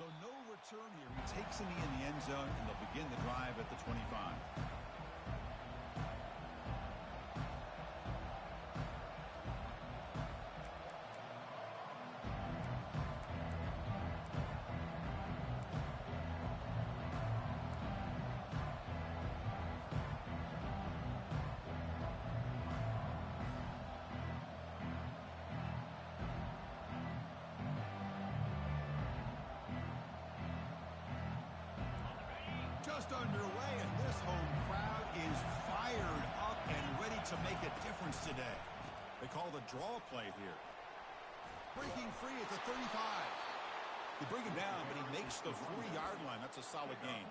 So no return here. He takes a knee in the end zone, and they'll begin the drive at the 25. Just underway, and this home crowd is fired up and ready to make a difference today. They call the draw play here. Breaking free at the 35. They bring him down, but he makes the 40-yard line. That's a solid gain.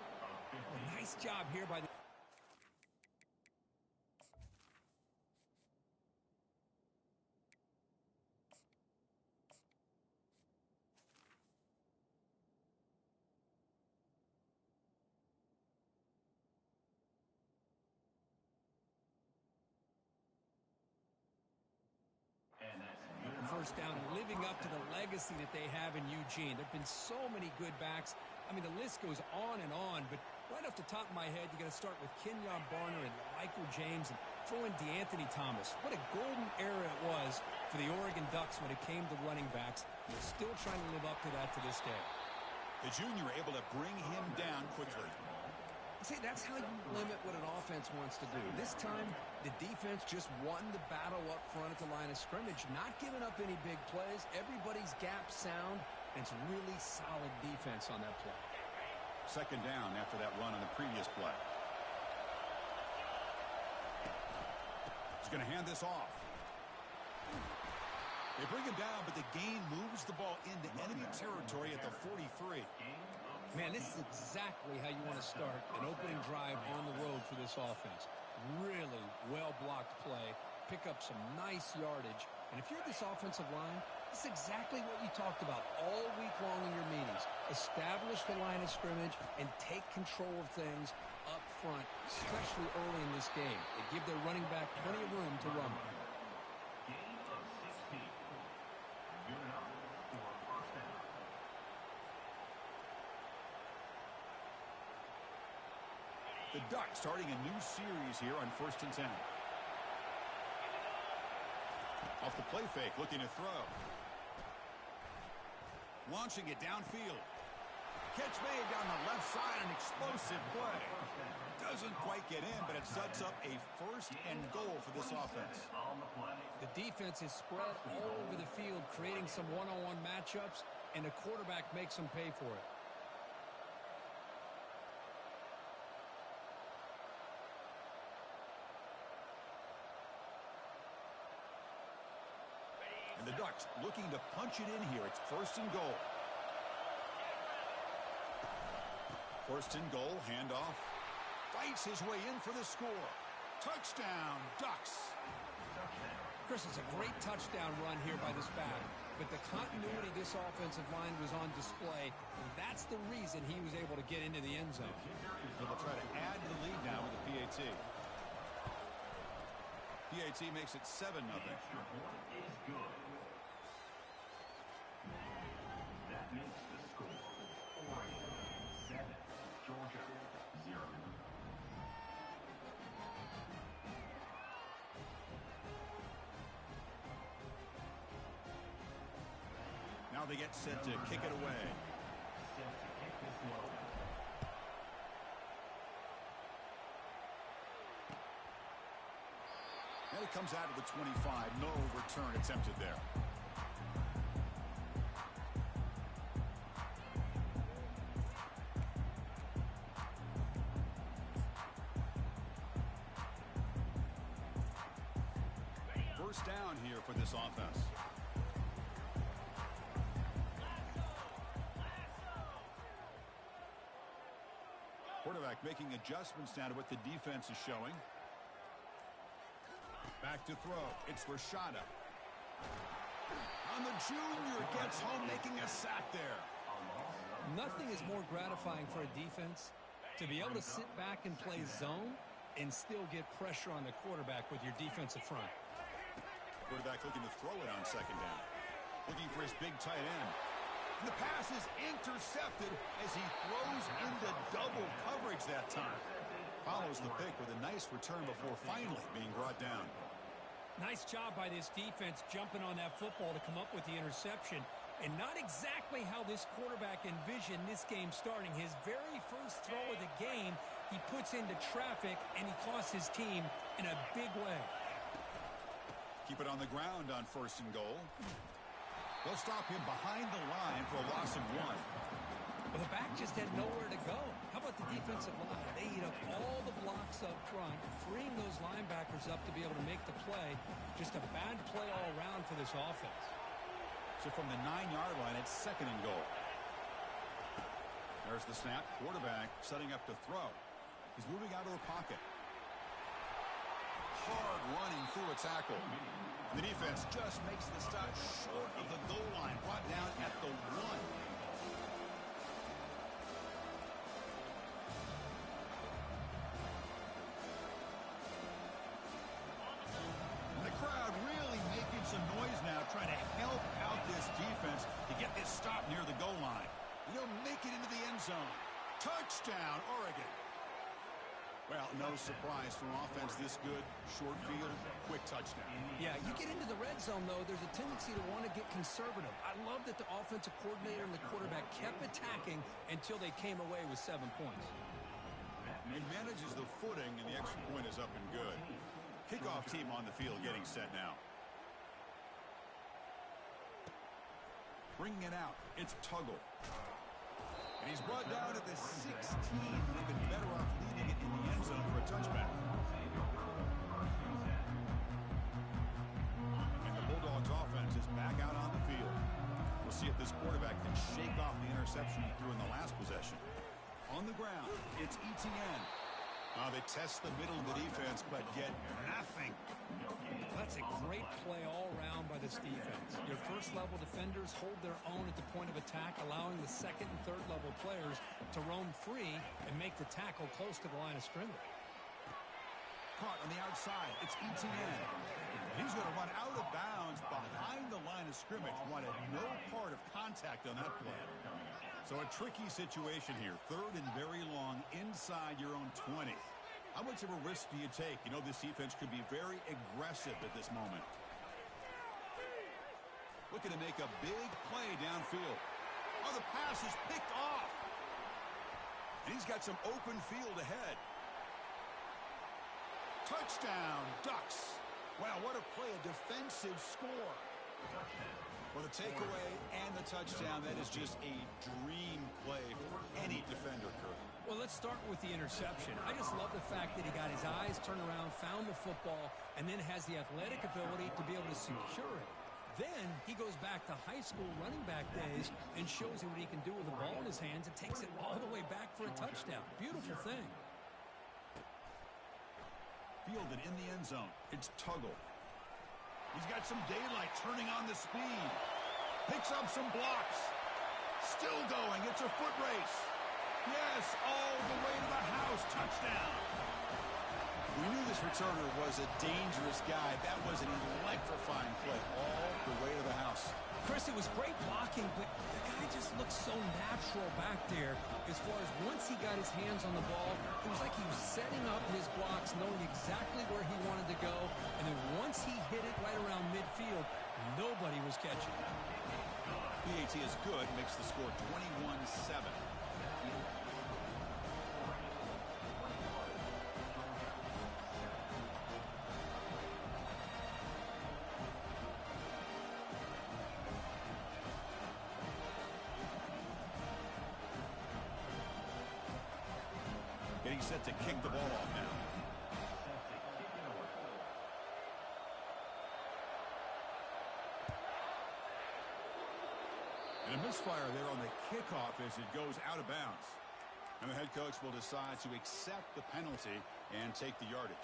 Well, nice job here by the... First down, living up to the legacy that they have in Eugene. There have been so many good backs. I mean, the list goes on and on, but right off the top of my head, you got to start with Kenyon Barner and Michael James and throw in DeAnthony Thomas. What a golden era it was for the Oregon Ducks when it came to running backs. They're still trying to live up to that to this day. The junior able to bring him down quickly. See, that's how you limit what an offense wants to do. This time, the defense just won the battle up front at the line of scrimmage, not giving up any big plays. Everybody's gap sound, and it's really solid defense on that play. Second down after that run on the previous play. He's going to hand this off. They bring him down, but the gain moves the ball into enemy territory at the 43. Man, this is exactly how you want to start an opening drive on the road for this offense. Really well-blocked play, pick up some nice yardage, and if you're this offensive line, this is exactly what you talked about all week long in your meetings. Establish the line of scrimmage and take control of things up front, especially early in this game. They give their running back plenty of room to run. The Ducks starting a new series here on 1st and 10. Off the play fake, looking to throw. Launching it downfield. Catch made down the left side, an explosive play. Doesn't quite get in, but it sets up a 1st and goal for this offense. The defense is spread all over the field, creating some one-on-one matchups, and the quarterback makes them pay for it. And the Ducks looking to punch it in here. It's 1st and goal. 1st and goal, handoff. Fights his way in for the score. Touchdown, Ducks. Chris, it's a great touchdown run here by this back, but the continuity of this offensive line was on display, and that's the reason he was able to get into the end zone. They'll try to add to the lead now with the PAT. PAT makes it 7-0. That makes the score Oregon 7, Georgia 0. Now they get set to kick it away. Set to kick this one. And it comes out of the 25. No return attempted there. First down here for this offense. Quarterback making adjustments now to what the defense is showing. Back to throw. It's Rashada. And the junior gets home, making a sack there. Nothing is more gratifying for a defense to be able to sit back and play zone and still get pressure on the quarterback with your defensive front. Quarterback looking to throw it on second down. Looking for his big tight end. And the pass is intercepted as he throws into double coverage that time. Follows the pick with a nice return before finally being brought down. Nice job by this defense jumping on that football to come up with the interception. And not exactly how this quarterback envisioned this game starting. His very first throw of the game, he puts into traffic, and he costs his team in a big way. Keep it on the ground on 1st and goal. They'll stop him behind the line for a loss of 1. Well, the back just had nowhere to go. How about the defensive line? They eat up all the blocks up front, freeing those linebackers up to be able to make the play. Just a bad play all around for this offense. So from the 9-yard line, it's 2nd and goal. There's the snap. Quarterback setting up to throw. He's moving out of the pocket. Hard running through a tackle. The defense just makes the stop short of the goal line. Brought down at the 1. Some noise now trying to help out this defense to get this stop near the goal line. He'll make it into the end zone. Touchdown, Oregon. Well, no surprise from offense this good. Short field, quick touchdown. Yeah, you get into the red zone, though, there's a tendency to want to get conservative. I love that the offensive coordinator and the quarterback kept attacking until they came away with 7 points. He manages the footing, and the extra point is up and good. Kickoff team on the field getting set now. Bringing it out, it's Tuggle. And he's brought down at the 16. They've been better off leaving it in the end zone for a touchback. And the Bulldogs offense is back out on the field. We'll see if this quarterback can shake off the interception he threw in the last possession. On the ground, it's Etienne. They test the middle of the defense, but get nothing. That's a great play all around by this defense. Your first-level defenders hold their own at the point of attack, allowing the second and third-level players to roam free and make the tackle close to the line of scrimmage. Caught on the outside. It's Etienne. He's going to run out of bounds behind the line of scrimmage. Wanted no part of contact on that play. So a tricky situation here. 3rd and very long inside your own 20. How much of a risk do you take? You know, this defense could be very aggressive at this moment. Looking to make a big play downfield. Oh, the pass is picked off. And he's got some open field ahead. Touchdown, Ducks. Wow, what a play, a defensive score. For the takeaway and the touchdown, that is just a dream play for any defender, Kurt. Well, let's start with the interception. I just love the fact that he got his eyes turned around, found the football, and then has the athletic ability to be able to secure it. Then he goes back to high school running back days and shows you what he can do with the ball in his hands and takes it all the way back for a touchdown. Beautiful thing. Fielded in the end zone. It's Tuggle. He's got some daylight turning on the speed. Picks up some blocks. Still going. It's a foot race. Yes, all the way to the house. Touchdown. We knew this returner was a dangerous guy. That was an electrifying play all the way to the house. Chris, it was great blocking, but the guy just looked so natural back there as far as once he got his hands on the ball, it was like he was setting up his blocks, knowing exactly where he wanted to go, and then once he hit it right around midfield, nobody was catching it. PAT is good, makes the score 21-7. Getting set to kick the ball off now. And a misfire there on the kickoff as it goes out of bounds. And the head coach will decide to accept the penalty and take the yardage.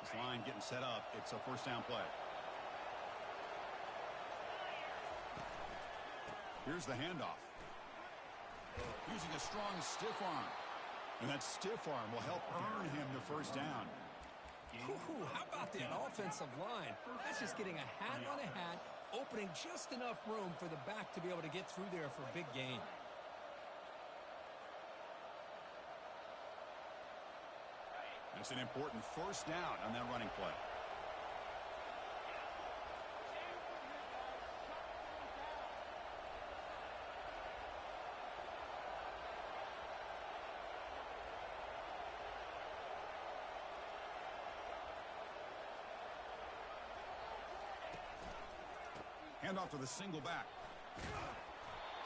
This line getting set up. It's a first down play. Here's the handoff. Using a strong stiff arm. And that stiff arm will help earn him the first down. Ooh, how about that offensive line? That's just getting a hat on a hat, opening just enough room for the back to be able to get through there for a big gain. That's an important first down on that running play. Hand off to the single back.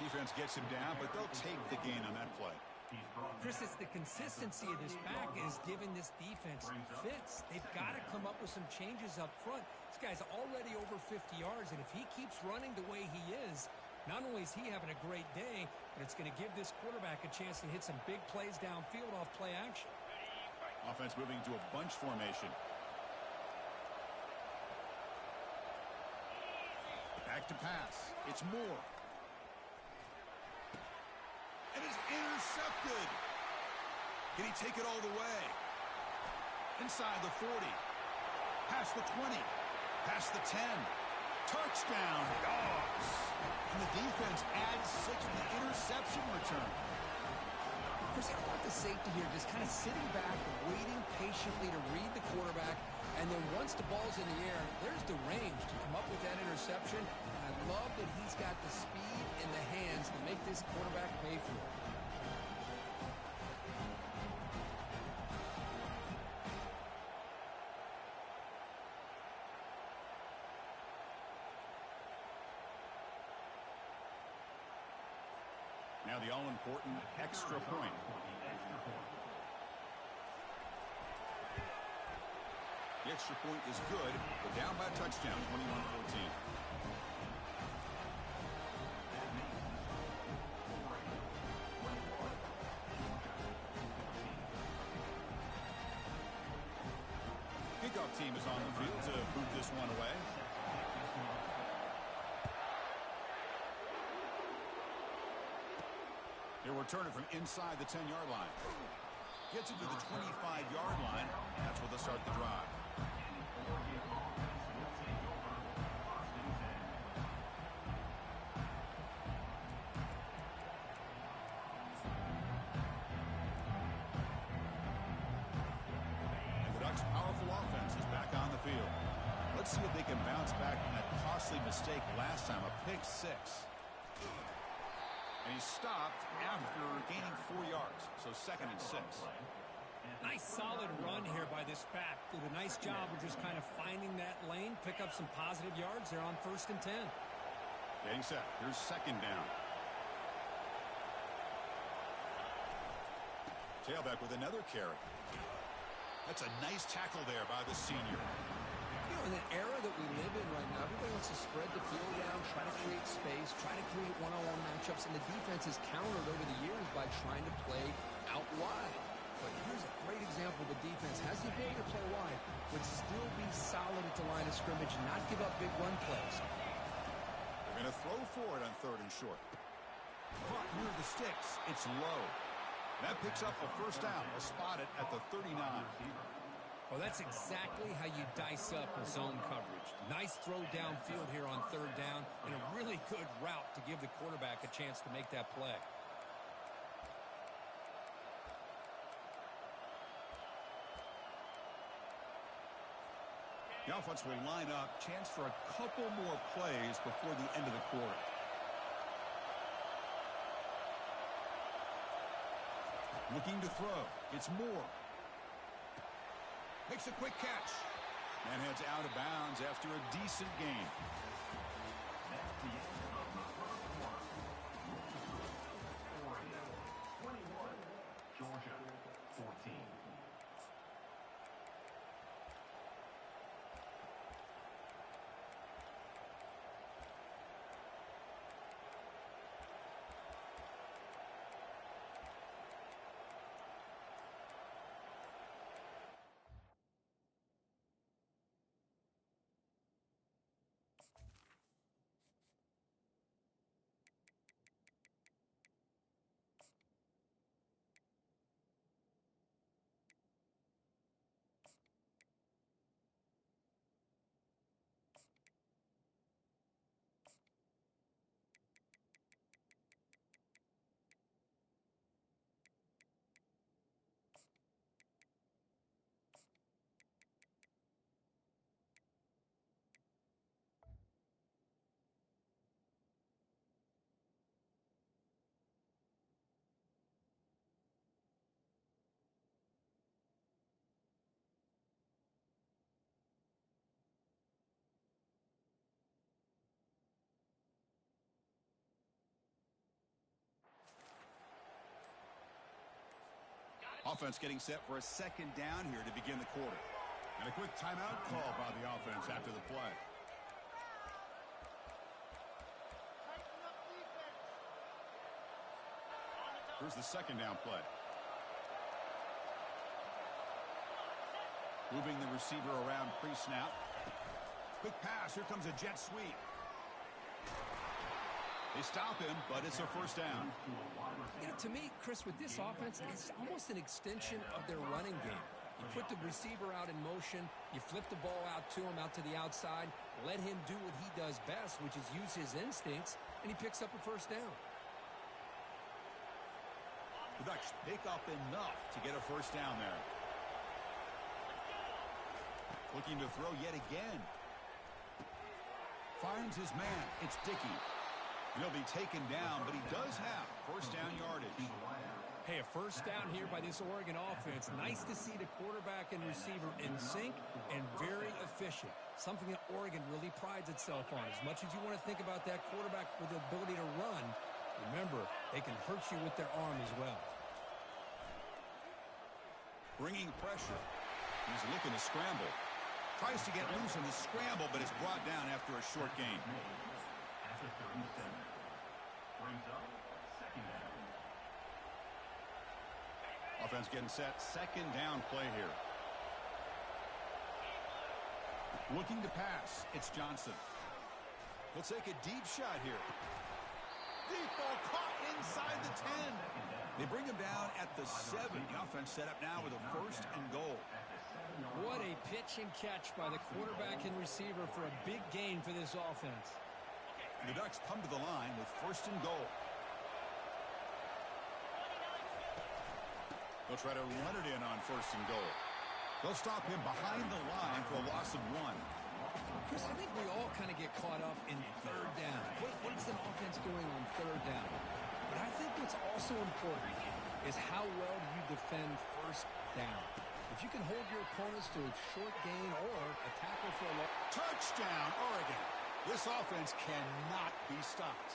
Defense gets him down, but they'll take the gain on that play. Chris, it's the consistency of this back is giving this defense fits. They've got to come up with some changes up front. This guy's already over 50 yards, and if he keeps running the way he is, not only is he having a great day, but it's going to give this quarterback a chance to hit some big plays downfield off play action. Offense moving to a bunch formation. Back to pass. It's Moore. And it's intercepted. Can he take it all the way? Inside the 40. Past the 20. Past the 10. Touchdown, Dogs. And the defense adds 6 to the interception return. Chris, I want the safety here just kind of sitting back, waiting patiently to read the quarterback, and then once the ball's in the air, there's the range to come up with that interception. And I love that he's got the speed and the hands to make this quarterback pay for it. Now the all-important extra point. The extra point is good, but down by a touchdown, 21-14. Kickoff team is on the field to boot this one away. He'll return it from inside the 10-yard line. Gets it to the 25-yard line. That's where they'll start the drive. And the Ducks' powerful offense is back on the field. Let's see if they can bounce back from that costly mistake last time, a pick 6. And he stopped after gaining 4 yards, so 2nd and 6. Nice solid run here by this back. Did a nice job of just kind of finding that lane, pick up some positive yards there on 1st and 10. Getting set. Here's 2nd down. Tailback with another carry. That's a nice tackle there by the senior. In an era that we live in right now, everybody wants to spread the field down, try to create space, try to create one-on-one matchups, and the defense has countered over the years by trying to play out wide. But here's a great example. The defense has the ability to play wide, but still be solid at the line of scrimmage and not give up big run plays. They're going to throw for it on 3rd and short. Caught near the sticks. It's low. That picks up a first down. They'll spot it at the 39. Well, that's exactly how you dice up a zone coverage. Nice throw downfield here on 3rd down, and a really good route to give the quarterback a chance to make that play. The offense will line up. Chance for a couple more plays before the end of the quarter. Looking to throw. It's Moore. Makes a quick catch. And heads out of bounds after a decent gain. That's the end of the first quarter. 21, Georgia 14. Offense getting set for a second down here to begin the quarter. And a quick timeout call by the offense after the play. Here's the second down play. Moving the receiver around pre-snap. Quick pass. Here comes a jet sweep. They stop him, but it's a first down. You know, to me, Chris, with this offense, it's almost an extension of their running game. You put the receiver out in motion, you flip the ball out to him, out to the outside, let him do what he does best, which is use his instincts, and he picks up a first down. The Ducks pick up enough to get a first down there. Looking to throw yet again. Finds his man. It's Dickey. He'll be taken down, but he does have first down yardage. Hey, a first down here by this Oregon offense. Nice to see the quarterback and receiver in sync and very efficient. Something that Oregon really prides itself on. As much as you want to think about that quarterback with the ability to run, remember, they can hurt you with their arm as well. Bringing pressure. He's looking to scramble. Tries to get loose in the scramble, but it's brought down after a short gain. At the 37. Brings up second down. Offense getting set. Second down play here. Looking to pass. It's Johnson. He'll take a deep shot here. Deep ball caught inside the 10. They bring him down at the 7. The offense set up now with a first and goal. What a pitch and catch by the quarterback and receiver for a big gain for this offense. The Ducks come to the line with first and goal. They'll try to run it in on first and goal. They'll stop him behind the line for a loss of 1. Chris, I think we all kind of get caught up in third down. What's an offense doing on third down? But I think what's also important is how well do you defend first down. If you can hold your opponents to a short gain or a tackle for a loss. Touchdown, Oregon. This offense cannot be stopped.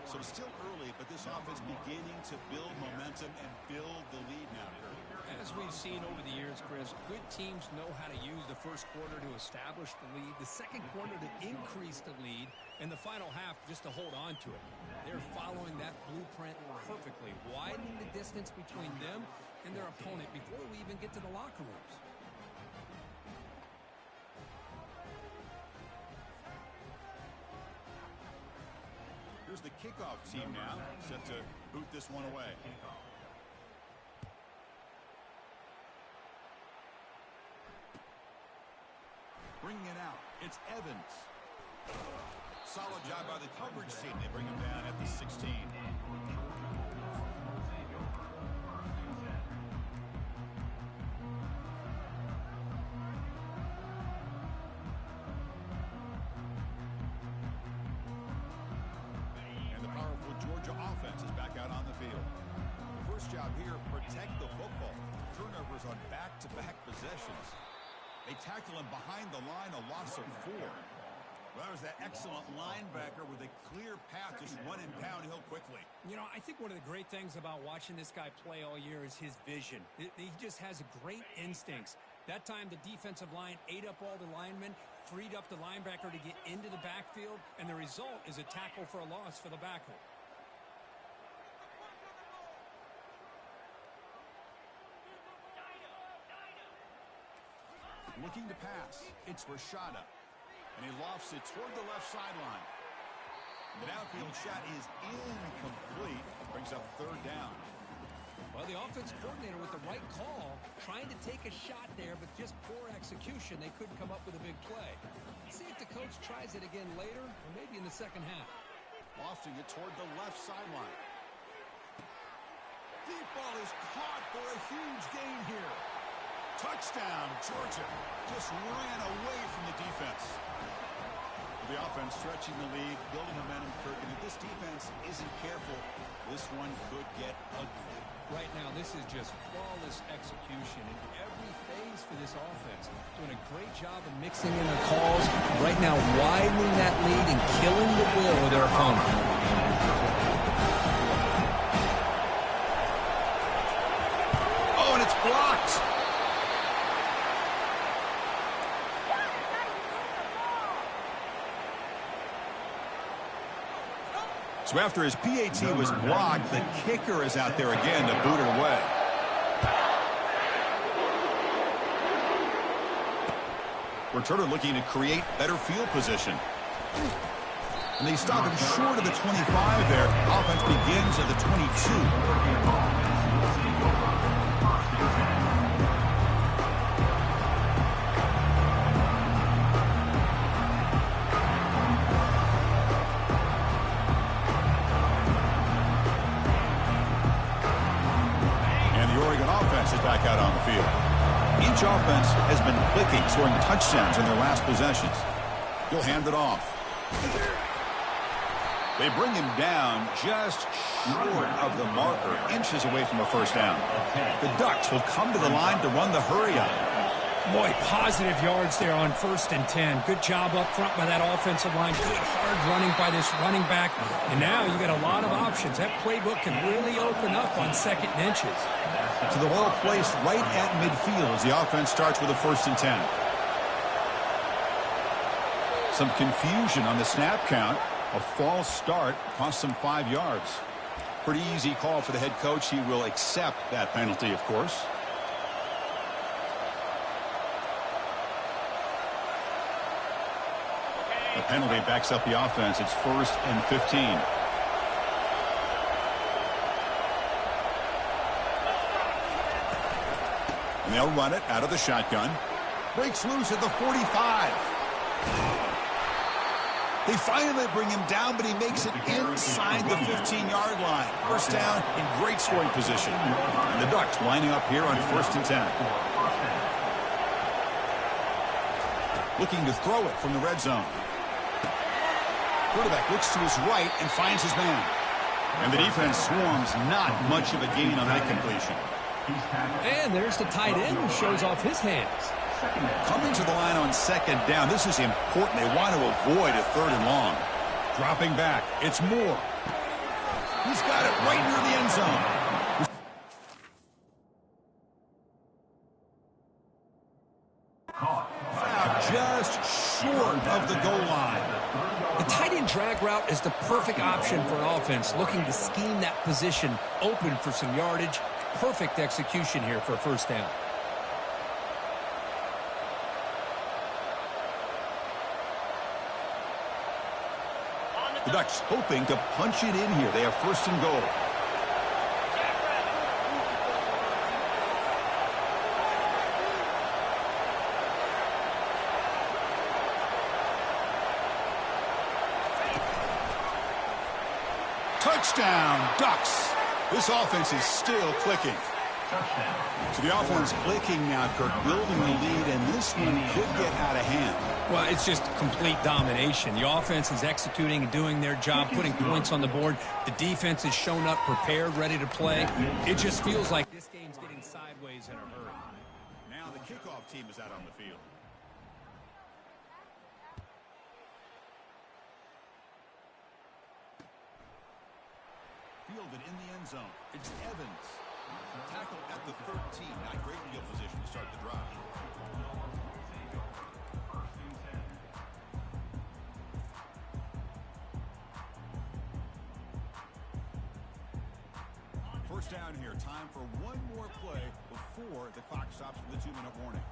So still early, but this offense beginning to build momentum and build the lead now, Kurt. As we've seen over the years, Chris, good teams know how to use the first quarter to establish the lead, the second quarter to increase the lead, and the final half just to hold on to it. They're following that blueprint perfectly, widening the distance between them and their opponent before we even get to the locker rooms. Here's the kickoff team now, set to boot this one away. Bringing it out, it's Evans. Solid job by the coverage team. They bring him down at the 16. Offense is back out on the field. The first job here, protect the football. Turnovers on back-to-back possessions. They tackle him behind the line, a loss of 4. Well, that was that excellent linebacker with a clear path, just running downhill quickly. You know, I think one of the great things about watching this guy play all year is his vision. He just has great instincts. That time, the defensive line ate up all the linemen, freed up the linebacker to get into the backfield, and the result is a tackle for a loss for the backer. Looking to pass. It's Rashada. And he lofts it toward the left sideline. The downfield shot is incomplete. Brings up third down. Well, the offense coordinator with the right call, trying to take a shot there, but just poor execution. They couldn't come up with a big play. Let's see if the coach tries it again later, or maybe in the second half. Lofting it toward the left sideline. Deep ball is caught for a huge gain here. Touchdown, Georgia. Just ran away from the defense. The offense stretching the lead, building momentum, Kirk. And if this defense isn't careful, this one could get ugly. Right now, this is just flawless execution in every phase for this offense. Doing a great job of mixing in the calls. Right now, widening that lead and killing the will of their opponent. blocked. So after his PAT was blocked, the kicker is out there again to boot it away. Returner looking to create better field position. And they stop him short of the 25 there. Offense begins at the 22. Back out on the field. Each offense has been clicking, scoring touchdowns in their last possessions. He'll hand it off. They bring him down just short of the marker, inches away from a first down. The Ducks will come to the line to run the hurry up. Boy, positive yards there on 1st and 10. Good job up front by that offensive line. Good hard running by this running back. And now you got a lot of options. That playbook can really open up on 2nd and inches. So the ball placed right at midfield as the offense starts with a 1st and 10. Some confusion on the snap count. A false start cost them 5 yards. Pretty easy call for the head coach. He will accept that penalty, of course. The penalty backs up the offense. It's 1st and 15. And they'll run it out of the shotgun. Breaks loose at the 45. They finally bring him down, but he makes it inside the 15-yard line. First down in great scoring position. And the Ducks lining up here on 1st and 10. Looking to throw it from the red zone. Quarterback looks to his right and finds his man. And the defense swarms, not much of a gain on that completion. And there's the tight end who shows off his hands. Coming to the line on 2nd down. This is important. They want to avoid a 3rd and long. Dropping back. It's Moore. He's got it right near the end zone. Foul just short of the goal line. The tight end drag route is the perfect option for an offense looking to scheme that position open for some yardage. Perfect execution here for a 1st down. The Ducks hoping to punch it in here. They have 1st and goal. Touchdown, Ducks. This offense is still clicking. So the offense clicking now, Kirk, building the lead, and this one could get out of hand. Well, it's just complete domination. The offense is executing and doing their job, putting points on the board. The defense has shown up, prepared, ready to play. It just feels like this game's getting sideways in a hurry. Now the kickoff team is out on the field. Fielded in the end zone. It's Evans. Tackle at the 13. Not great field position to start the drive. First down here. Time for one more play before the clock stops for the 2-minute warning.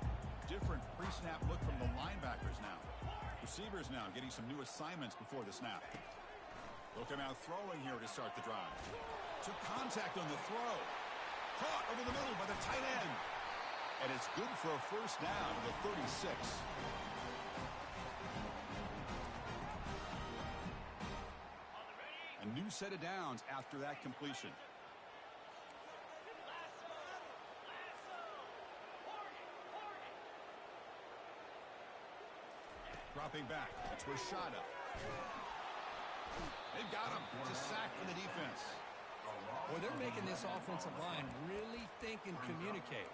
Different pre-snap look from the linebackers now. Receivers now getting some new assignments before the snap. They'll come out throwing here to start the drive. Took contact on the throw. Caught over the middle by the tight end. And it's good for a 1st down to the 36. A new set of downs after that completion. Dropping back. It's Rashada. They've got him. It's a sack for the defense. Well, they're making this offensive line really think and communicate.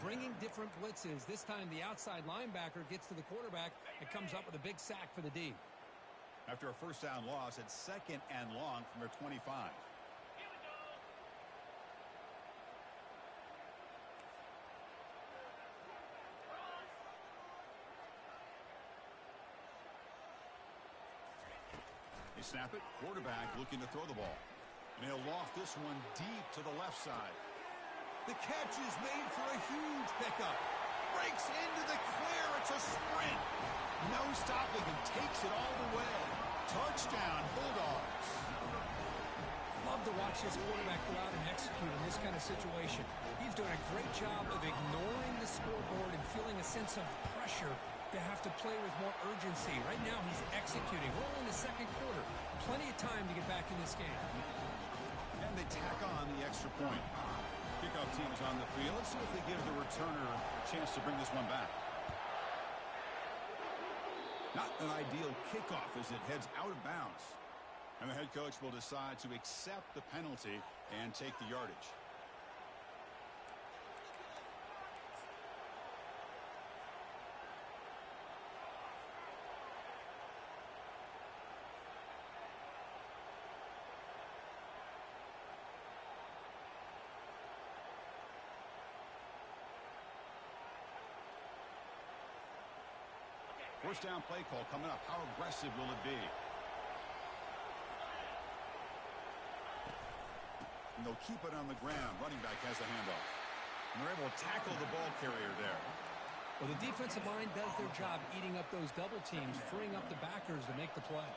Bringing different blitzes. This time the outside linebacker gets to the quarterback and comes up with a big sack for the D. After a 1st down loss, it's 2nd and long from their 25. They snap it. Quarterback looking to throw the ball. And he'll loft this one deep to the left side. The catch is made for a huge pickup. Breaks into the clear. It's a sprint. No stopping and takes it all the way. Touchdown, Bulldogs. Love to watch this quarterback go out and execute in this kind of situation. He's doing a great job of ignoring the scoreboard and feeling a sense of pressure to have to play with more urgency. Right now he's executing. We're only in the second quarter. Plenty of time to get back in this game. And they tack on the extra point. Kickoff team is on the field. Let's see if they give the returner a chance to bring this one back. Not an ideal kickoff as it heads out of bounds. And the head coach will decide to accept the penalty and take the yardage. First down play call coming up. How aggressive will it be? And they'll keep it on the ground. Running back has the handoff. And they're able to tackle the ball carrier there. Well, the defensive line does their job eating up those double teams, freeing up the backers to make the play.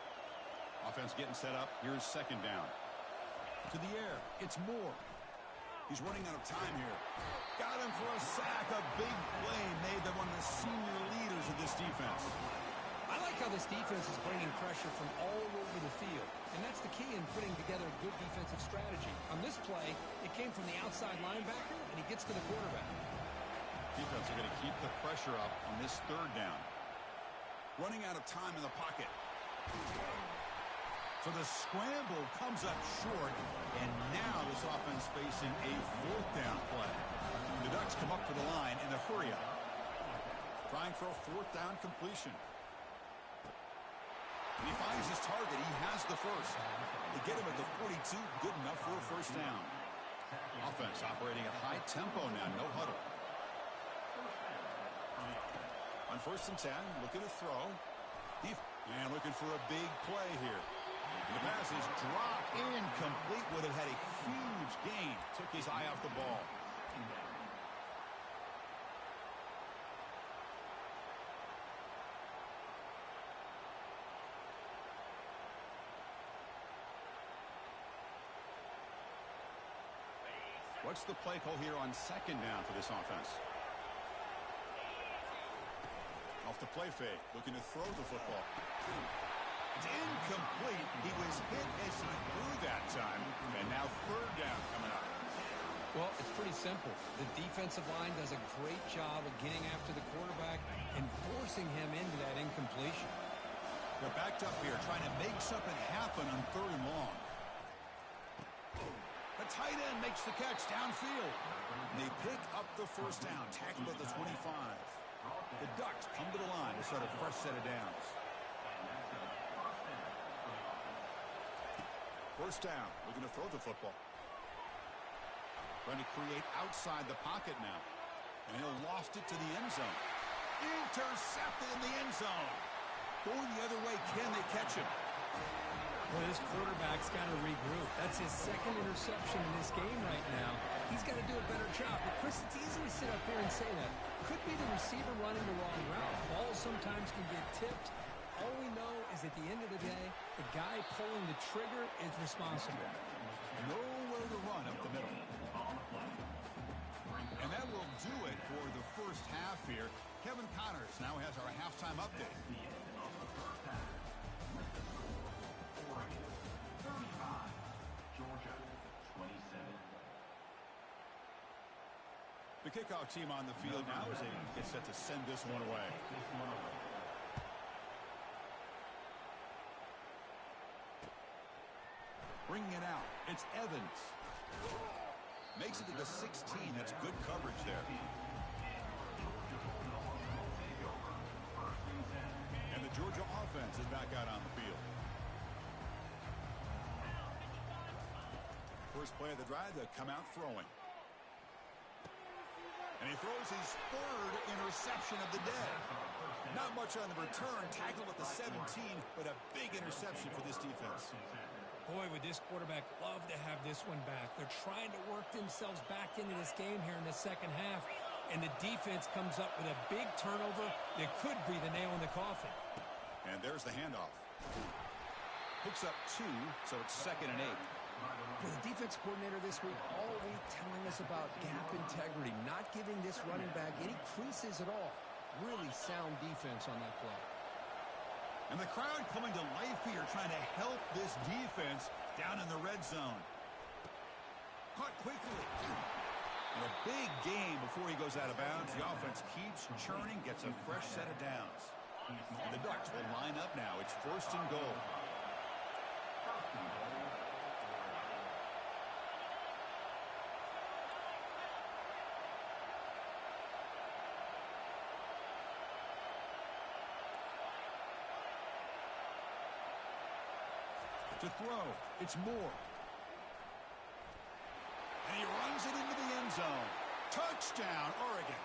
Offense getting set up. Here's second down. To the air. It's Moore. He's running out of time here. Got him for a sack. A big play made them one of the senior leaders of this defense. I like how this defense is bringing pressure from all over the field. And that's the key in putting together a good defensive strategy. On this play, it came from the outside linebacker, and he gets to the quarterback. Defense are going to keep the pressure up on this third down. Running out of time in the pocket. So the scramble comes up short, and now this offense facing a fourth down play. The Ducks come up to the line in a hurry up. Trying for a fourth down completion. And he finds his target. He has the first. They get him at the 42. Good enough for a first down. Offense operating at high tempo now. No huddle. On 1st and 10, looking to throw. And looking for a big play here. And the pass is dropped incomplete. Would have had a huge gain. Took his eye off the ball. What's the play call here on second down for this offense? Off the play fake, looking to throw the football. It's incomplete. He was hit as he threw that time. And now third down coming up. Well, it's pretty simple. The defensive line does a great job of getting after the quarterback and forcing him into that incompletion. They're backed up here, trying to make something happen on third and long. The tight end makes the catch downfield. And they pick up the first down, tackled at the 25. The Ducks come to the line to start a fresh set of downs. First down, looking to throw the football. Trying to create outside the pocket now. And he'll loft it to the end zone. Intercepted in the end zone. Going the other way, can they catch him? Well, this quarterback's got to regroup. That's his second interception in this game right now. He's got to do a better job. But, Chris, it's easy to sit up here and say that. Could be the receiver running the wrong route. Balls sometimes can get tipped. All we know is at the end of the day, the guy pulling the trigger is responsible. Nowhere to run up the middle. And that will do it for the first half here. Kevin Connors now has our halftime update. The kickoff team on the field now as they get set to send this one away. Bringing it out. It's Evans. Makes it to the 16. That's good coverage there. And the Georgia offense is back out on the field. First play of the drive, they come out throwing. And he throws his third interception of the day. Not much on the return, tackled at the 17, but a big interception for this defense. Boy, would this quarterback love to have this one back. They're trying to work themselves back into this game here in the second half, and the defense comes up with a big turnover that could be the nail in the coffin. And there's the handoff. Picks up 2, so it's 2nd and 8. The defense coordinator this week all week telling us about gap integrity, not giving this running back any creases at all. Really sound defense on that play. And the crowd coming to life here, trying to help this defense down in the red zone. Caught quickly. And a big game before he goes out of bounds. The offense keeps churning, gets a fresh set of downs. And the Ducks will line up now. It's 1st and goal. To throw, it's Moore. And he runs it into the end zone. Touchdown, Oregon.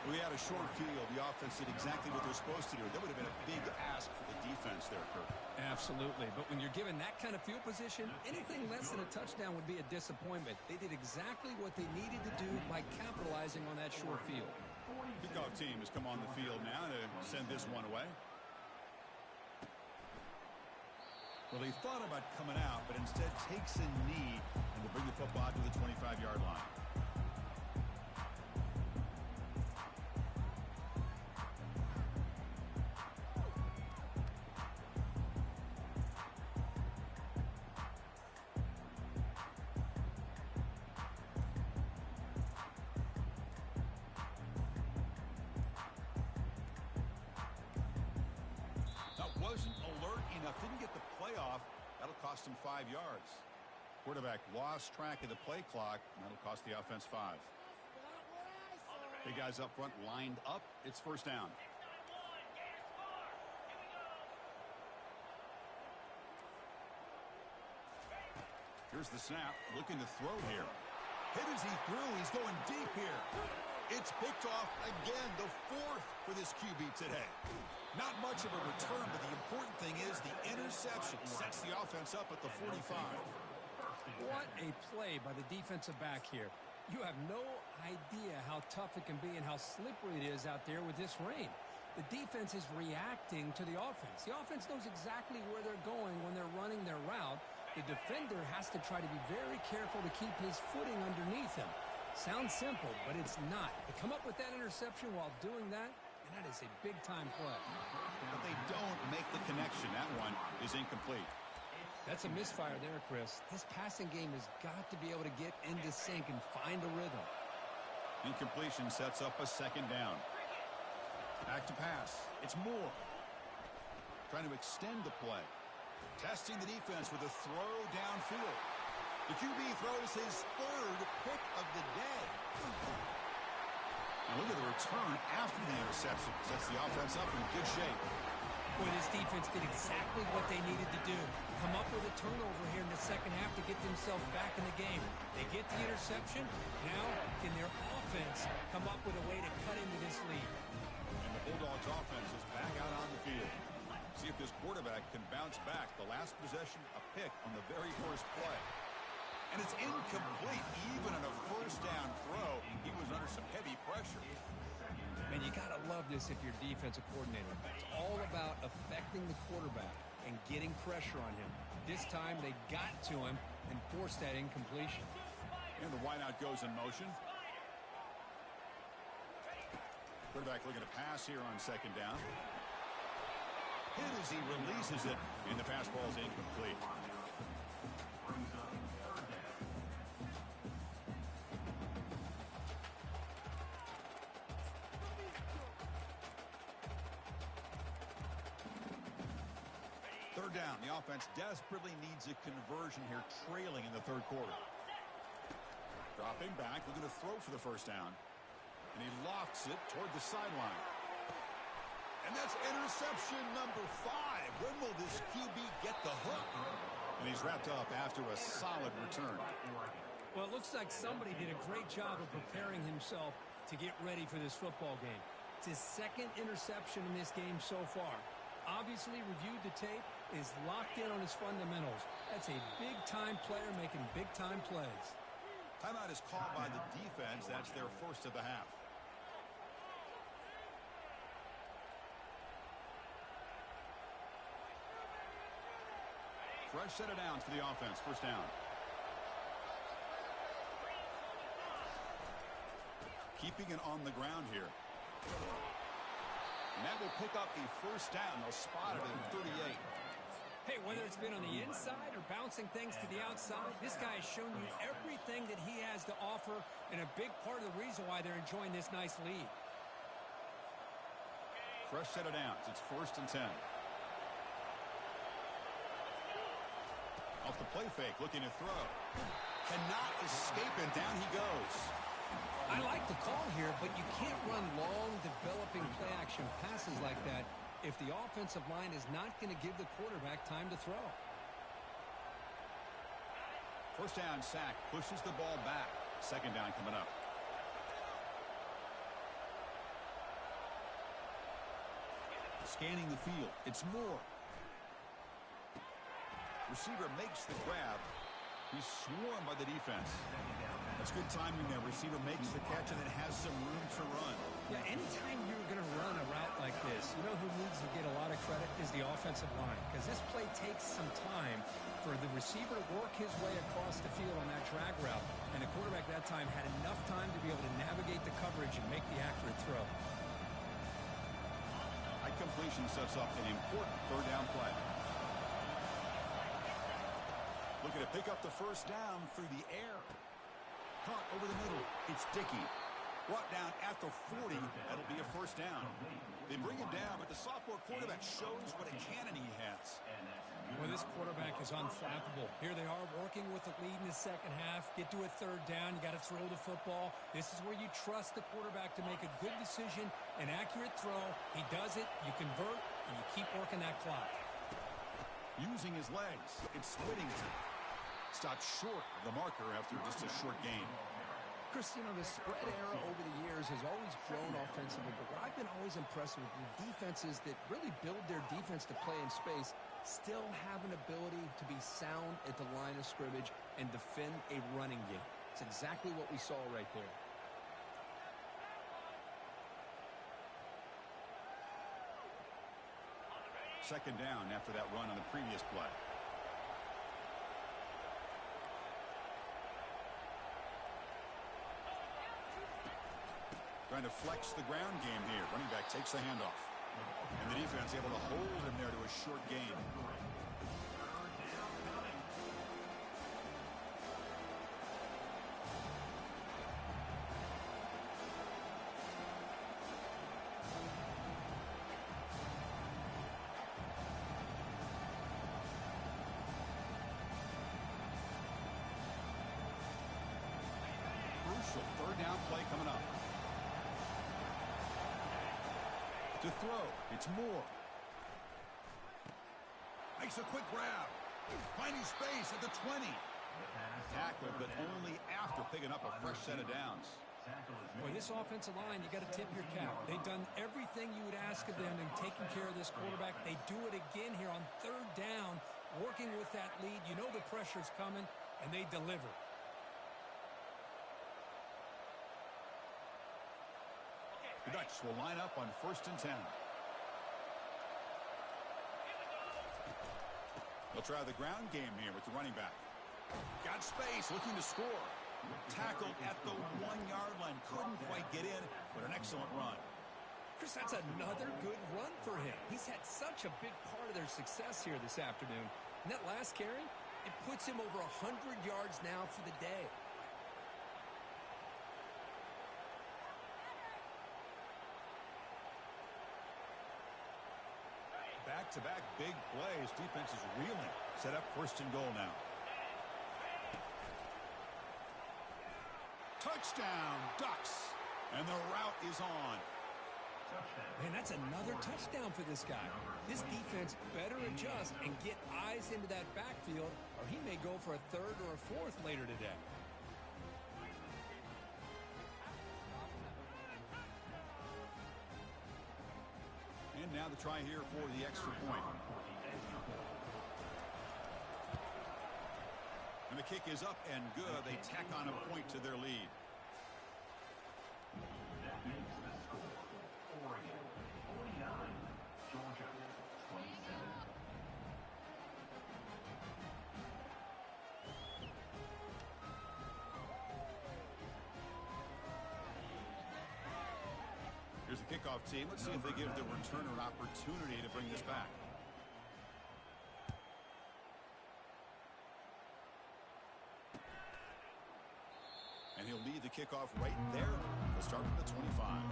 We had a short field. The offense did exactly what they're supposed to do. That would have been a big ask for the defense there, Kirk. Absolutely. But when you're given that kind of field position, anything less than a touchdown would be a disappointment. They did exactly what they needed to do by capitalizing on that short field. Kickoff team has come on the field now to send this one away. Well, he thought about coming out, but instead takes a knee and will bring the football to the 25-yard line. Wasn't alert enough, didn't get the play off. That'll cost him 5 yards. Quarterback lost track of the play clock, and that'll cost the offense 5. Big guys up front lined up. It's 1st down. Here's the snap, looking to throw here. Hit as he threw, he's going deep here. It's picked off again, the 4th for this QB today. Not much of a return, but the important thing is the interception sets the offense up at the 45. What a play by the defensive back here. You have no idea how tough it can be and how slippery it is out there with this rain. The defense is reacting to the offense. The offense knows exactly where they're going when they're running their route. The defender has to try to be very careful to keep his footing underneath him. Sounds simple, but it's not. To come up with that interception while doing that, and that is a big-time play. But they don't make the connection. That one is incomplete. That's a misfire there, Chris. This passing game has got to be able to get into sync and find a rhythm. Incompletion sets up a 2nd down. Back to pass. It's Moore. Trying to extend the play. Testing the defense with a throw downfield. The QB throws his 3rd pick of the day. Now look at the return after the interception. Sets the offense up in good shape. Boy, this defense did exactly what they needed to do. Come up with a turnover here in the second half to get themselves back in the game. They get the interception. Now, can their offense come up with a way to cut into this lead? And the Bulldogs offense is back out on the field. See if this quarterback can bounce back. The last possession, a pick on the very first play. And it's incomplete. Even on a 1st down throw, he was under some heavy pressure. Man, you got to love this if you're defensive coordinator. It's all about affecting the quarterback and getting pressure on him. This time, they got to him and forced that incompletion. And the wideout goes in motion. Quarterback looking to pass here on 2nd down. Hit as he releases it, and the pass ball is incomplete. Down. The offense desperately needs a conversion here, trailing in the 3rd quarter. Dropping back, looking to throw for the 1st down. And he lofts it toward the sideline. And that's interception number 5. When will this QB get the hook? And he's wrapped up after a solid return. Well, it looks like somebody did a great job of preparing himself to get ready for this football game. It's his second interception in this game so far. Obviously reviewed the tape, is locked in on his fundamentals. That's a big-time player making big-time plays. Timeout is called by the defense. That's their first of the half. Fresh set of downs for the offense. First down. Keeping it on the ground here. And that will pick up a first down. They'll spot it at 38. Hey, whether it's been on the inside or bouncing things to the outside, this guy has shown you everything that he has to offer and a big part of the reason why they're enjoying this nice lead. Fresh set of downs. It's first and 10. Off the play fake, looking to throw. Cannot escape it. Down he goes. I like the call here, but you can't run long, developing play-action passes like that if the offensive line is not going to give the quarterback time to throw. First down sack, pushes the ball back. Second down coming up. Scanning the field. It's Moore. Receiver makes the grab. He's swarmed by the defense. That's good timing there. Receiver makes the catch and then has some room to run. Yeah, anytime you're going to run a route like this, you know who needs to get a lot of credit is the offensive line. Because this play takes some time for the receiver to work his way across the field on that drag route. And the quarterback that time had enough time to be able to navigate the coverage and make the accurate throw. High completion sets up an important third down play. Looking to pick up the first down through the air. Caught over the middle. It's Dickey. Brought down at the 40. That'll be a first down. They bring him down, but the sophomore quarterback shows what a cannon he has. Well, this quarterback is unflappable. Here they are working with the lead in the second half. Get to a third down. You got to throw the football. This is where you trust the quarterback to make a good decision, an accurate throw. He does it. You convert, and you keep working that clock. Using his legs. It's Whittington. Stopped short of the marker after just a short gain. Chris, you know, the spread era over the years has always grown offensively, but what I've been always impressed with the defenses that really build their defense to play in space still have an ability to be sound at the line of scrimmage and defend a running game. It's exactly what we saw right there. Second down after that run on the previous play. Trying to flex the ground game here. Running back takes the handoff. And the defense able to hold him there to a short gain. Crucial third down play coming up. To throw, it's Moore. Makes a quick grab. Finding space at the 20. Tackled, but only after picking up a fresh set of downs. Boy, this offensive line, you got to tip your cap. They've done everything you would ask of them in taking care of this quarterback. They do it again here on third down, working with that lead. You know the pressure's coming, and they deliver. The Ducks will line up on first and 10. They'll try the ground game here with the running back. Got space, looking to score. Tackled at the 1-yard line. Couldn't quite get in, but an excellent run. Chris, that's another good run for him. He's had such a big part of their success here this afternoon. And that last carry, it puts him over 100 yards now for the day. Back-to-back big plays. Defense is reeling. Set up first and goal now. Touchdown, Ducks. And the route is on. Man, that's another touchdown for this guy. This defense better adjust and get eyes into that backfield, or he may go for a third or a fourth later today. to try here for the extra point. And the kick is up and good. They tack on a point to their lead. That makes the score Oregon 49, Georgia 27. Here's the kickoff team. Let's see if they give the returner an opportunity to bring this back. And he'll lead the kickoff right there. He'll start from the 25.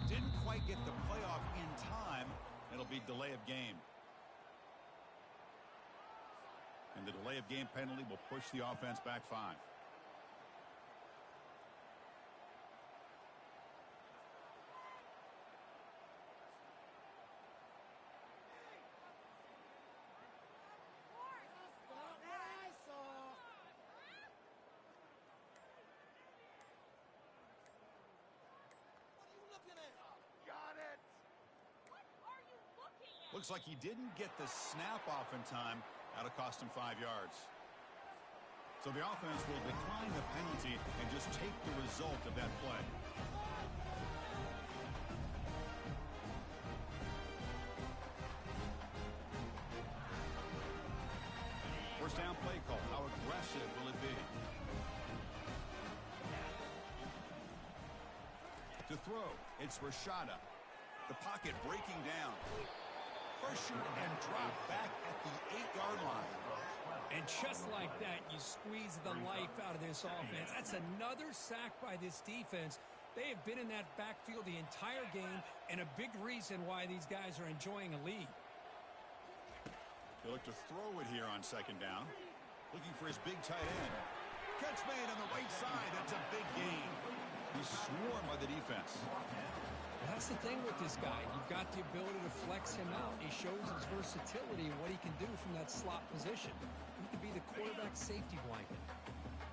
Didn't quite get the playoff in time. It'll be delay of game. And the delay of game penalty will push the offense back 5. Looks like he didn't get the snap off in time. That'll cost him 5 yards. So the offense will decline the penalty and just take the result of that play. First down play call. How aggressive will it be? To throw, it's Rashada. The pocket breaking down. Pressure and drop back at the 8-yard line. And just like that, you squeeze the life out of this offense. That's another sack by this defense. They have been in that backfield the entire game, and a big reason why these guys are enjoying a lead. He'll look to throw it here on second down. Looking for his big tight end. Catch made on the right side. That's a big gain. He's swarmed by the defense. That's the thing with this guy. You've got the ability to flex him out. He shows his versatility and what he can do from that slot position. He could be the quarterback safety blanket.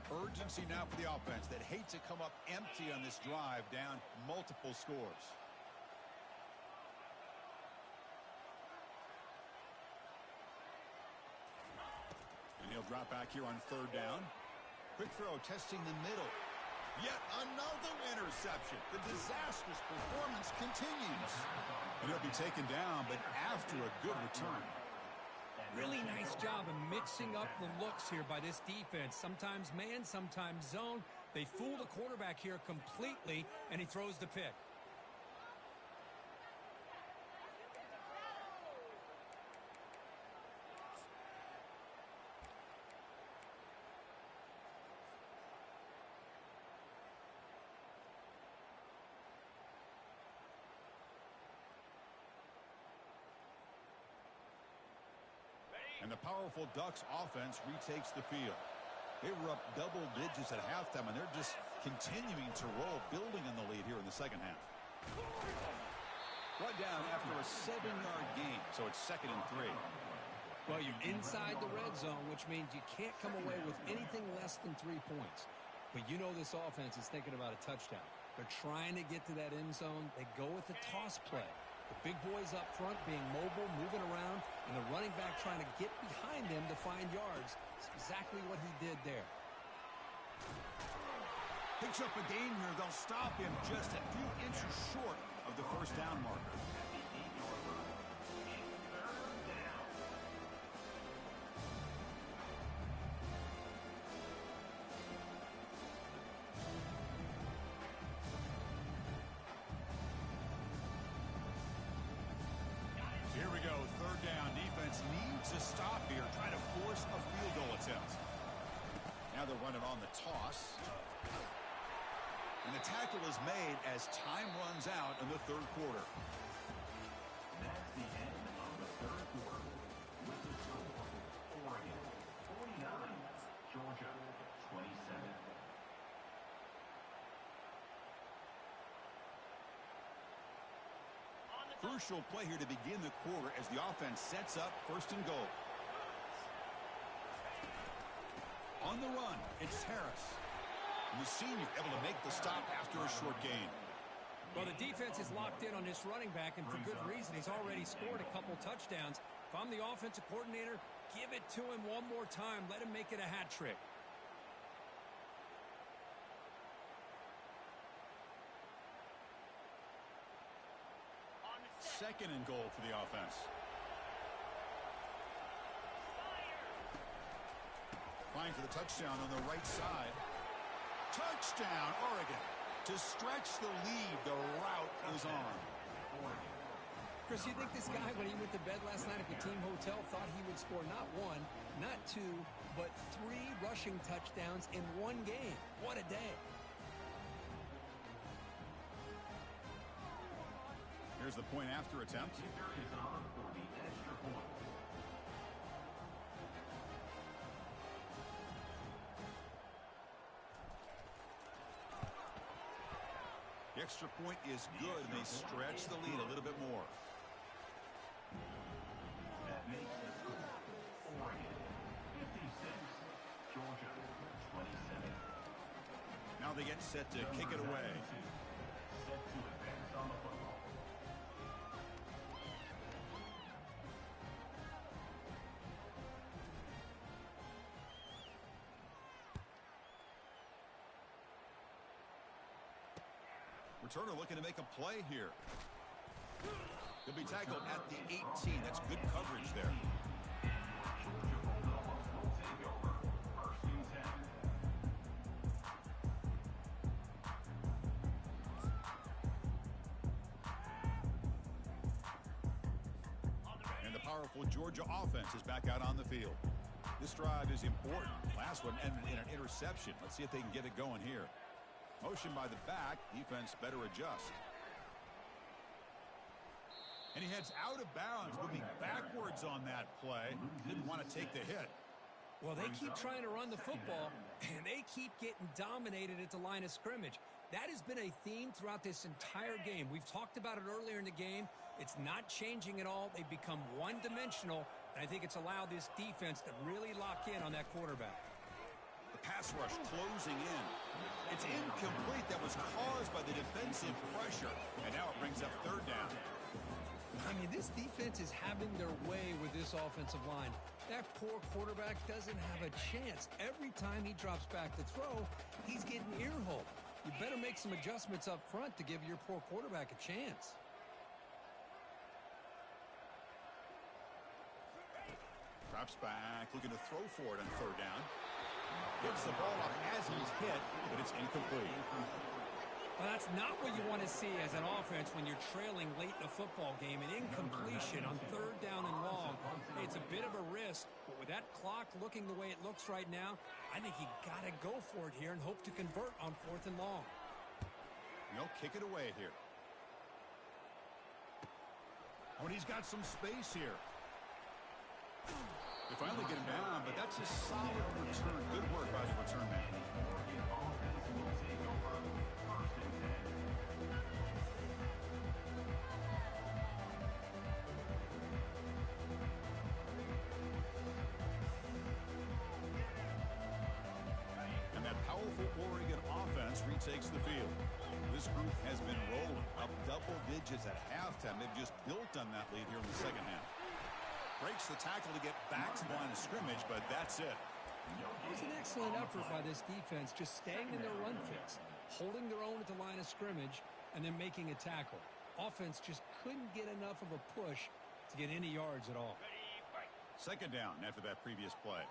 Urgency now for the offense that hate to come up empty on this drive, down multiple scores. And he'll drop back here on third down. Quick throw, testing the middle. Yet another interception. The disastrous performance continues. And he'll be taken down, but after a good return. Really nice job of mixing up the looks here by this defense. Sometimes man, sometimes zone. They fool the quarterback here completely, and he throws the pick. And the powerful Ducks offense retakes the field. They were up double digits at halftime, and they're just continuing to roll, building on the lead here in the second half. Brought down after a 7-yard gain, so it's 2nd and 3. Well, you're inside the red zone, which means you can't come away with anything less than 3 points. But you know this offense is thinking about a touchdown. They're trying to get to that end zone. They go with the toss play. The big boys up front being mobile, moving around, and the running back trying to get behind them to find yards. It's exactly what he did there. Picks up a gain here. They'll stop him just a few inches short of the first down marker. Here we go, third down. Defense needs a stop here, trying to force a field goal attempt. Now they're running on the toss. And the tackle is made as time runs out in the third quarter. That's the end of the third quarter. With the score, Oregon 49, Georgia Crucial play here to begin the quarter as the offense sets up first and goal. On the run, it's Harris. And the senior able to make the stop after a short gain. Well, the defense is locked in on this running back, and for good reason. He's already scored a couple touchdowns. If I'm the offensive coordinator, give it to him one more time. Let him make it a hat trick. Second and goal for the offense. Flying for the touchdown on the right side. Touchdown, Oregon. To stretch the lead, the route is on. Chris, you think this guy, when he went to bed last night at the team hotel, thought he would score not one, not two, but 3 rushing touchdowns in one game? What a day. Here's the point after attempt. Kicker is on for the extra point. The extra point is good, and they stretch the lead a little bit more. That makes the score Oregon 56, Georgia 27. Now they get set to kick it away. Set to advance on the football. Returner looking to make a play here. He'll be tackled at the 18. That's good coverage there. Georgia Bulldogs will take over first and 10. And the powerful Georgia offense is back out on the field. This drive is important. Last one ended in an interception. Let's see if they can get it going here. Motion by the back. Defense better adjust. And he heads out of bounds, moving backwards on that play. Didn't want to take the hit. Well, they keep trying to run the football, and they keep getting dominated at the line of scrimmage. That has been a theme throughout this entire game. We've talked about it earlier in the game. It's not changing at all. They've become one-dimensional, and I think it's allowed this defense to really lock in on that quarterback. The pass rush closing in. It's incomplete. That was caused by the defensive pressure. And now it brings up third down. I mean, this defense is having their way with this offensive line. That poor quarterback doesn't have a chance. Every time he drops back to throw, he's getting ear-holed. You better make some adjustments up front to give your poor quarterback a chance. Drops back, looking to throw for it on third down. Gets the ball up as he's hit, but it's incomplete. Well, that's not what you want to see as an offense when you're trailing late in a football game. An incompletion on third down and long. It's a bit of a risk, but with that clock looking the way it looks right now, I think you got to go for it here and hope to convert on fourth and long. They'll kick it away here. Oh, and he's got some space here. They finally get him down, but that's a solid return. Good work by the return man. Oregon offense will take over first and 10. And that powerful Oregon offense retakes the field. This group has been rolling up double digits at halftime. They've just built on that lead here in the second half. Breaks the tackle to get back to the line of scrimmage, but that's it. It was an excellent effort by this defense, just staying in their run fits, holding their own at the line of scrimmage, and then making a tackle. Offense just couldn't get enough of a push to get any yards at all. Second down after that previous play.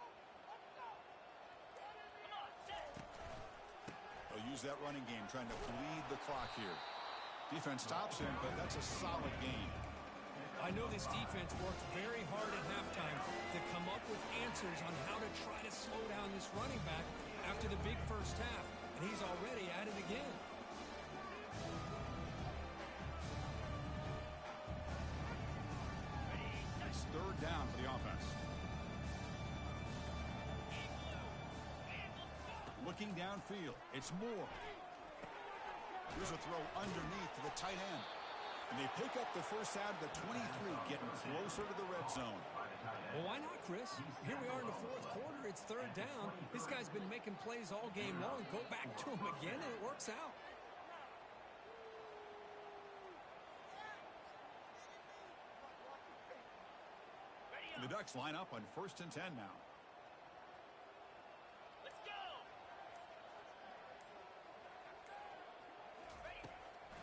They'll use that running game, trying to bleed the clock here. Defense stops him, but that's a solid gain. I know this defense worked very hard at halftime to come up with answers on how to try to slow down this running back after the big first half, and he's already at it again. It's third down for the offense. Looking downfield, it's Moore. Here's a throw underneath to the tight end. And they pick up the first out of the 23, getting closer to the red zone. Well, why not, Chris? Here we are in the fourth quarter. It's third down. This guy's been making plays all game long. Go back to him again, and it works out. And the Ducks line up on 1st and 10 now. Let's go!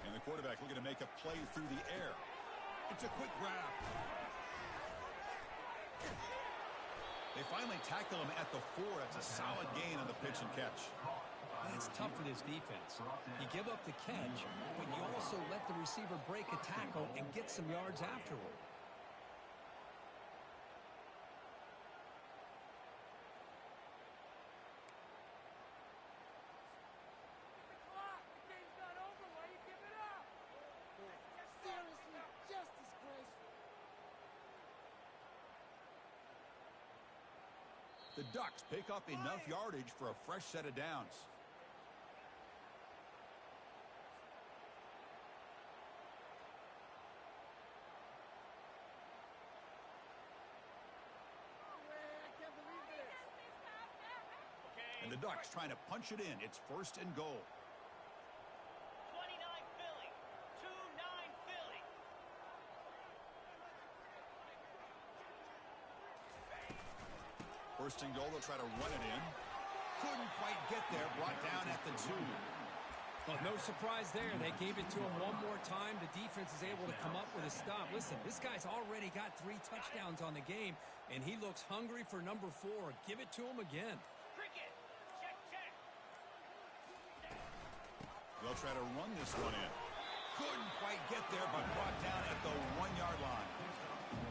And the quarterback looking to make a play through the air. It's a quick grab. They finally tackle him at the 4. That's a solid gain on the pitch and catch. It's tough for this defense. You give up the catch, but you also let the receiver break a tackle and get some yards afterward. The Ducks pick up enough yardage for a fresh set of downs. And the Ducks trying to punch it in. It's 1st and goal. 29 Philly. 2-9 Philly. First and goal, they'll try to run it in. Couldn't quite get there. Brought down at the 2. Well, no surprise there. They gave it to him one more time. The defense is able to come up with a stop. Listen, this guy's already got 3 touchdowns on the game, and he looks hungry for number 4. Give it to him again. Cricket. Check, check. They'll try to run this one in. Couldn't quite get there, but brought down at the 1-yard line.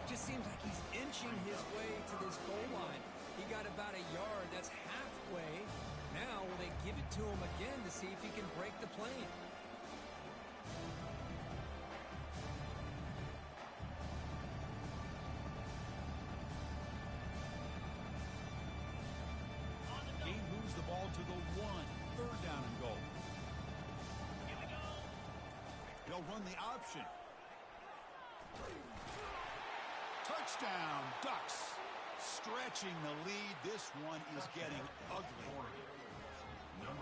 Just seems like he's inching his way to this goal line. He got about a yard. That's halfway. Now will they give it to him again to see if he can break the plane? He moves the ball to the 1. 3rd down and goal. Here we go. They'll run the option. Touchdown, Ducks. Stretching the lead. This one is getting ugly.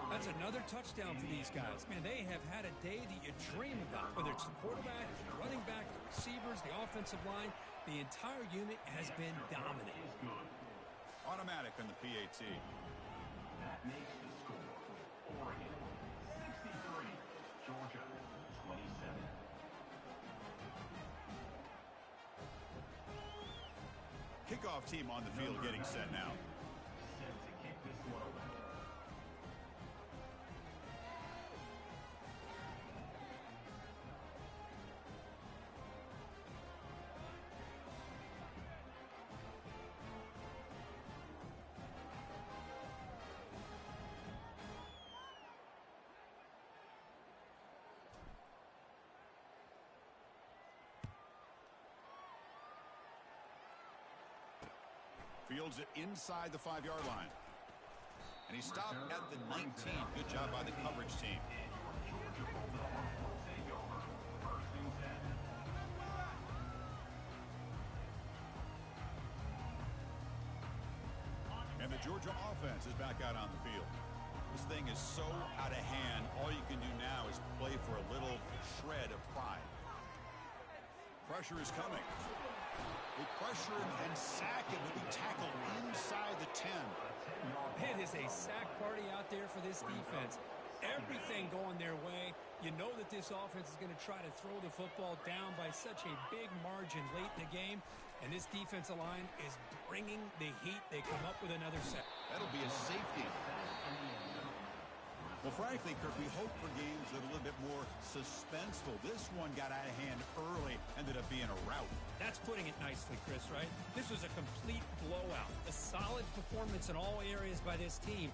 That's another touchdown for these guys. Man, they have had a day that you dream about. Whether it's the quarterback, the running back, the receivers, the offensive line, the entire unit has been dominant. Automatic on the PAT. That makes the score. Oregon 63, Georgia 27. Kickoff team on the field getting set now. Set to kick this one away. Fields it inside the 5-yard line. And he stopped at the 19. Good job by the coverage team. And the Georgia offense is back out on the field. This thing is so out of hand. All you can do now is play for a little shred of pride. Pressure is coming. They pressure him and sack him to be tackled inside the 10. It is a sack party out there for this defense. Everything going their way. You know that this offense is going to try to throw the football down by such a big margin late in the game. And this defensive line is bringing the heat. They come up with another sack. That'll be a safety. Well, frankly, Kirk, we hope for games that are a little bit more suspenseful. This one got out of hand early, ended up being a rout. That's putting it nicely, Chris, right? This was a complete blowout. A solid performance in all areas by this team.